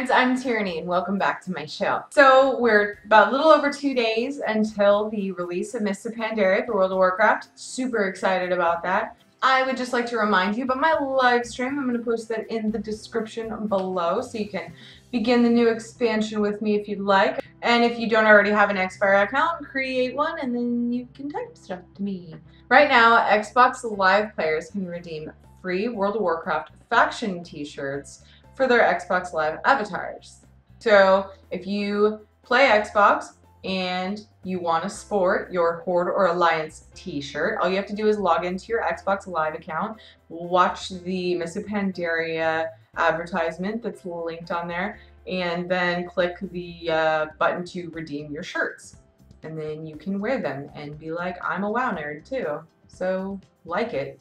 nerds, I'm Tirinei and welcome back to my show. So we're about a little over 2 days until the release of Mists of Pandaria for World of Warcraft. Super excited about that. I would just like to remind you about my live stream. I'm going to post that in the description below so you can begin the new expansion with me if you'd like. And if you don't already have an Xfire account, create one and then you can type stuff to me. Right now, Xbox Live players can redeem free World of Warcraft faction t-shirts for their Xbox Live avatars. So if you play Xbox and you want to sport your Horde or Alliance t-shirt, all you have to do is log into your Xbox Live account, watch the Mists of Pandaria advertisement that's linked on there, and then click the button to redeem your shirts. And then you can wear them and be like, I'm a WoW nerd too. So like it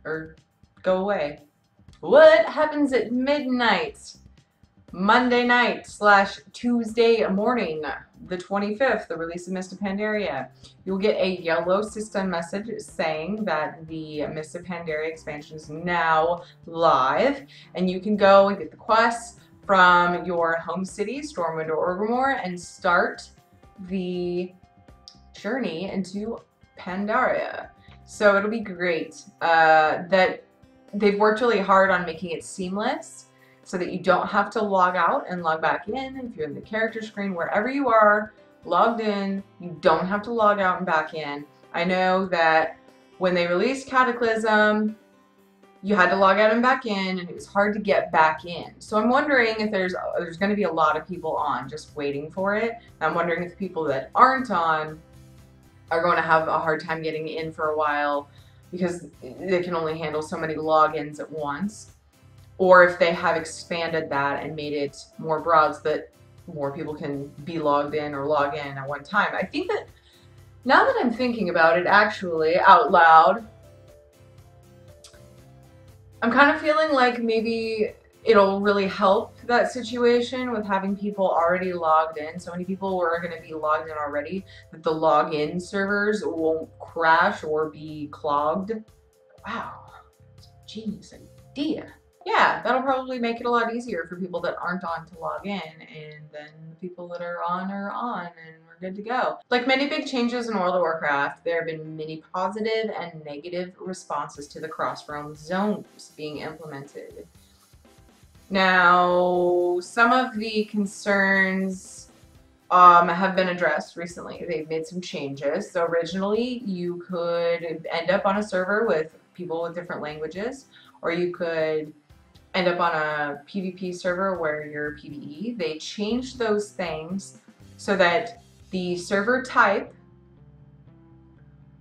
or go away. What happens at midnight, Monday night / Tuesday morning, the 25th, the release of Mists of Pandaria? You'll get a yellow system message saying that the Mists of Pandaria expansion is now live, and you can go and get the quests from your home city, Stormwind or Orgrimmar, and start the journey into Pandaria. So it'll be great. They've worked really hard on making it seamless so that you don't have to log out and log back in. If you're in the character screen, wherever you are, logged in, you don't have to log out and back in. I know that when they released Cataclysm, you had to log out and back in, and it was hard to get back in. So I'm wondering if there's going to be a lot of people on just waiting for it. I'm wondering if the people that aren't on are going to have a hard time getting in for a while, because they can only handle so many logins at once, or if they have expanded that and made it more broad so that more people can be logged in or log in at one time. I think that now that I'm thinking about it actually out loud, I'm kind of feeling like maybe it'll really help that situation with having people already logged in. So many people are going to be logged in already that the login servers won't crash or be clogged. Wow, genius idea. Yeah, that'll probably make it a lot easier for people that aren't on to log in, and then the people that are on, and we're good to go. Like many big changes in World of Warcraft, there have been many positive and negative responses to the cross-realm zones being implemented. Now, some of the concerns have been addressed recently. They've made some changes. So originally, you could end up on a server with people with different languages, or you could end up on a PvP server where you're PvE. They changed those things so that the server type,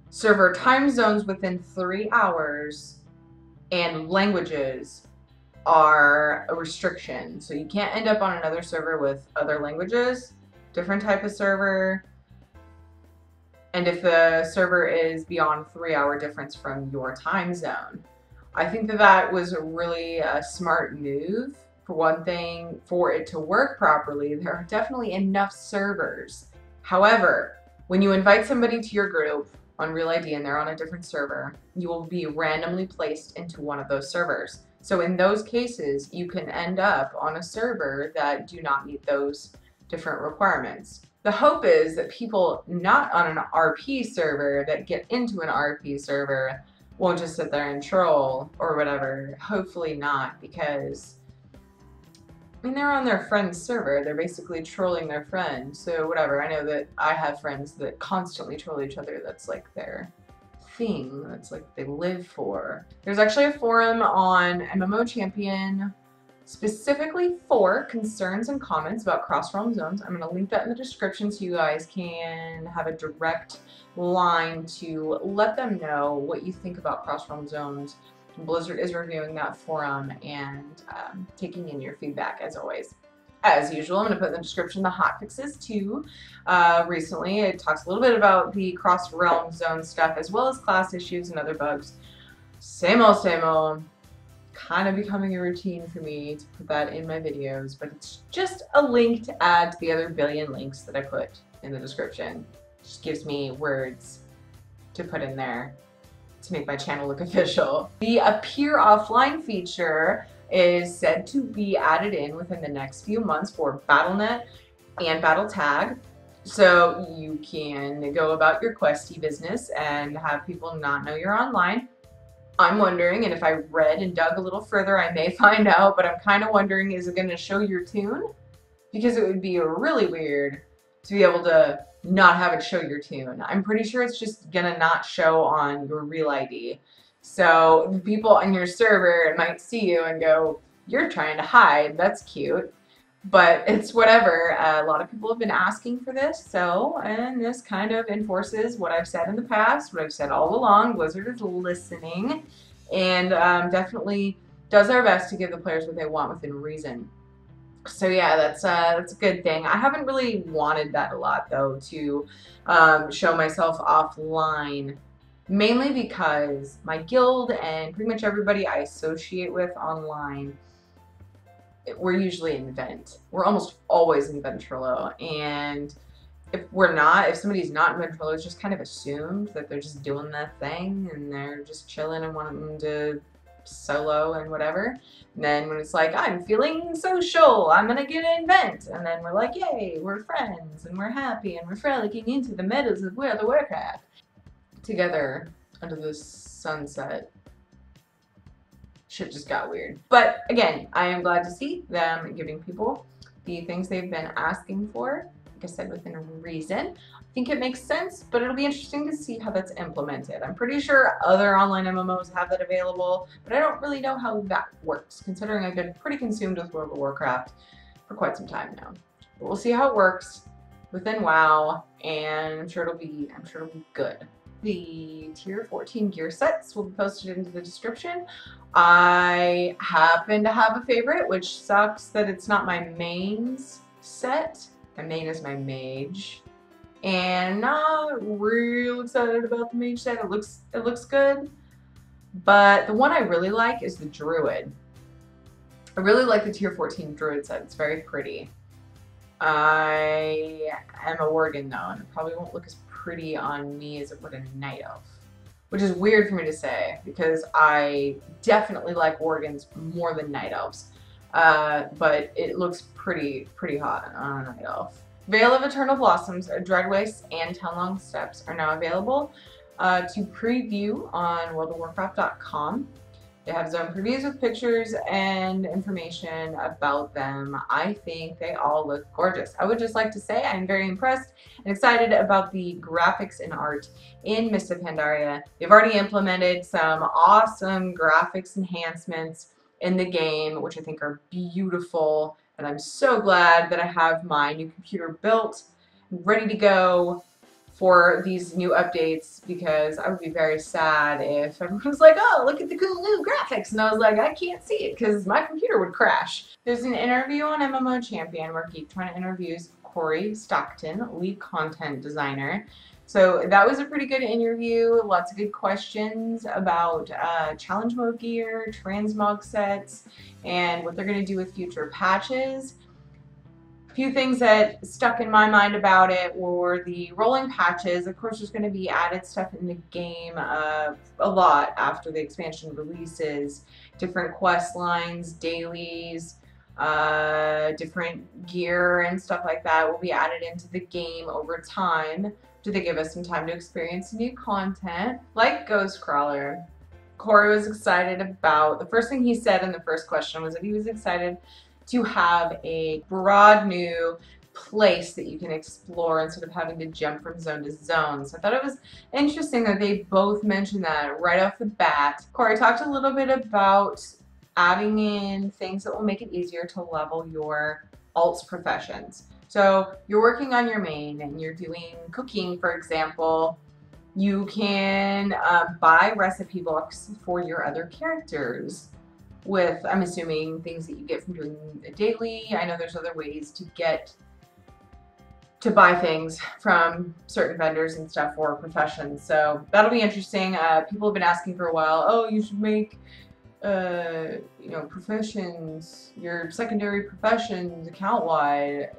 server time zones within 3 hours, and languages are a restriction. So you can't end up on another server with other languages, different type of server, and if the server is beyond 3-hour difference from your time zone. I think that that was really a smart move. For one thing, for it to work properly, there are definitely enough servers. However, when you invite somebody to your group on Real ID and they're on a different server, you will be randomly placed into one of those servers. So in those cases, you can end up on a server that do not meet those different requirements. The hope is that people not on an RP server that get into an RP server won't just sit there and troll or whatever. Hopefully not, because I mean, they're on their friend's server. They're basically trolling their friend. So whatever. I know that I have friends that constantly troll each other. That's like their thing. That's like they live for. There's actually a forum on MMO Champion specifically for concerns and comments about cross-realm zones. I'm going to link that in the description so you guys can have a direct line to let them know what you think about cross-realm zones. Blizzard is reviewing that forum and taking in your feedback as always. As usual, I'm going to put in the description the hotfixes too. Recently, it talks a little bit about the cross-realm zone stuff as well as class issues and other bugs. Same old, kind of becoming a routine for me to put that in my videos, but it's just a link to add to the other billion links that I put in the description. It just gives me words to put in there to make my channel look official. The Appear Offline feature is said to be added in within the next few months for BattleNet and Battle Tag. So you can go about your questy business and have people not know you're online. I'm wondering, and if I read and dug a little further, I may find out, but I'm kind of wondering, is it going to show your tune? Because it would be really weird to be able to not have it show your tune. I'm pretty sure it's just going to not show on your real ID. So people on your server might see you and go, you're trying to hide, that's cute. But it's whatever. A lot of people have been asking for this, and this kind of enforces what I've said in the past, what I've said all along. Blizzard is listening, and definitely does our best to give the players what they want within reason. So yeah, that's a good thing. I haven't really wanted that a lot though, to show myself offline, mainly because my guild and pretty much everybody I associate with online, we're usually in Vent. We're almost always in Ventrilo, and if somebody's not in Ventrilo, it's just kind of assumed that they're just doing that thing and they're just chilling and wanting to solo and whatever. And then when it's like, I'm feeling social, I'm gonna get in Vent, and then we're like, yay, we're friends and we're happy and we're frolicking into the meadows of World of Warcraft together under the sunset. Shit just got weird. But again, I am glad to see them giving people the things they've been asking for. Like I said, within reason. I think it makes sense, but it'll be interesting to see how that's implemented. I'm pretty sure other online MMOs have that available, but I don't really know how that works, considering I've been pretty consumed with World of Warcraft for quite some time now. But we'll see how it works within WoW, and I'm sure it'll be good. The tier 14 gear sets will be posted into the description. I happen to have a favorite, which sucks that it's not my mains set. My main is my mage. And not real excited about the mage set. It looks good. But the one I really like is the druid. I really like the tier 14 druid set. It's very pretty. I am a worgen though, and it probably won't look as pretty on me as it would a night elf, which is weird for me to say because I definitely like worgens more than night elves, but it looks pretty hot on a night elf. Vale of Eternal Blossoms, Dreadwastes, and Townlong Steps are now available to preview on worldofwarcraft.com. They have zone previews with pictures and information about them. I think they all look gorgeous. I would just like to say I'm very impressed and excited about the graphics and art in Mists of Pandaria. They've already implemented some awesome graphics enhancements in the game, which I think are beautiful. And I'm so glad that I have my new computer built and ready to go for these new updates, because I would be very sad if everyone was like, oh, look at the cool new graphics, and I was like, I can't see it because my computer would crash. There's an interview on MMO Champion where Geek20 interviews Cory Stockton, lead content designer. So that was a pretty good interview, lots of good questions about challenge mode gear, transmog sets, and what they're going to do with future patches. A few things that stuck in my mind about it were the rolling patches. Of course, there's going to be added stuff in the game a lot after the expansion releases. Different quest lines, dailies, different gear and stuff like that will be added into the game over time. Do they give us some time to experience new content? Like Ghostcrawler, Cory was excited about, the first thing he said in the first question was that he was excited to have a broad new place that you can explore instead of having to jump from zone to zone. So I thought it was interesting that they both mentioned that right off the bat. Cory talked a little bit about adding in things that will make it easier to level your alts professions. So you're working on your main and you're doing cooking, for example. You can buy recipe books for your other characters with, I'm assuming, things that you get from doing a daily. I know there's other ways to buy things from certain vendors and stuff for professions. So that'll be interesting. People have been asking for a while, oh, you should make, you know, professions, your secondary professions account-wide.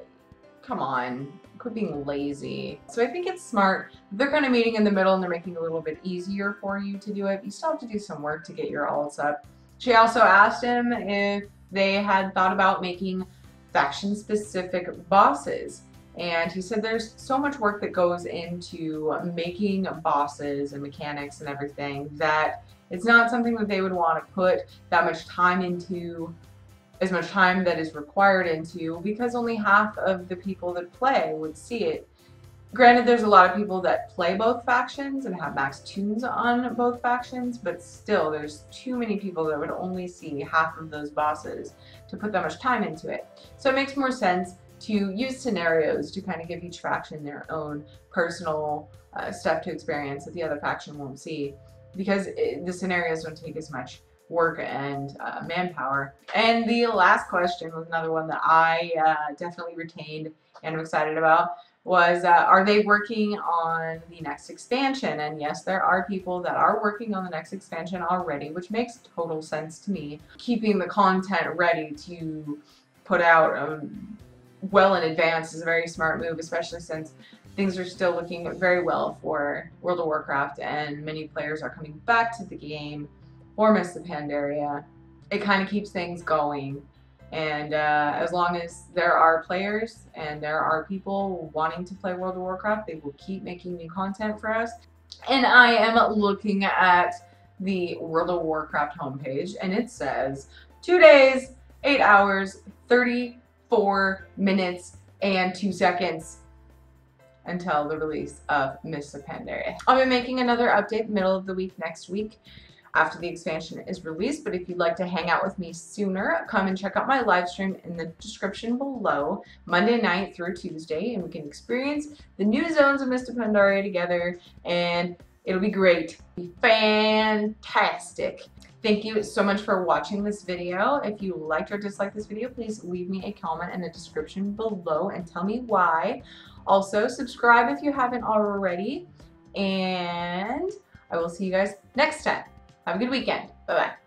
Come on, quit being lazy. So I think it's smart. They're kind of meeting in the middle and they're making it a little bit easier for you to do it. You still have to do some work to get your alts up. She also asked him if they had thought about making faction-specific bosses. And he said there's so much work that goes into making bosses and mechanics and everything that it's not something that they would want to put that much time into, as much time that is required into, because only half of the people that play would see it. Granted, there's a lot of people that play both factions and have max tunes on both factions, but still there's too many people that would only see half of those bosses to put that much time into it. So it makes more sense to use scenarios to kind of give each faction their own personal stuff to experience that the other faction won't see, because the scenarios don't take as much work and manpower. And the last question was another one that I definitely retained and am excited about, was are they working on the next expansion? And yes, there are people that are working on the next expansion already, which makes total sense to me. Keeping the content ready to put out well in advance is a very smart move, especially since things are still looking very well for World of Warcraft and many players are coming back to the game for Mists of Pandaria. It kind of keeps things going, and as long as there are players and there are people wanting to play World of Warcraft, they will keep making new content for us. And I am looking at the World of Warcraft homepage, and it says 2 days, 8 hours, 34 minutes, and 2 seconds until the release of Mists of Pandaria. I'll be making another update middle of the week next week after the expansion is released, but if you'd like to hang out with me sooner, come and check out my live stream in the description below, Monday night through Tuesday, and we can experience the new zones of Mists of Pandaria together, and it'll be great. It'll be fantastic. Thank you so much for watching this video. If you liked or disliked this video, please leave me a comment in the description below and tell me why. Also, subscribe if you haven't already, and I will see you guys next time. Have a good weekend. Bye-bye.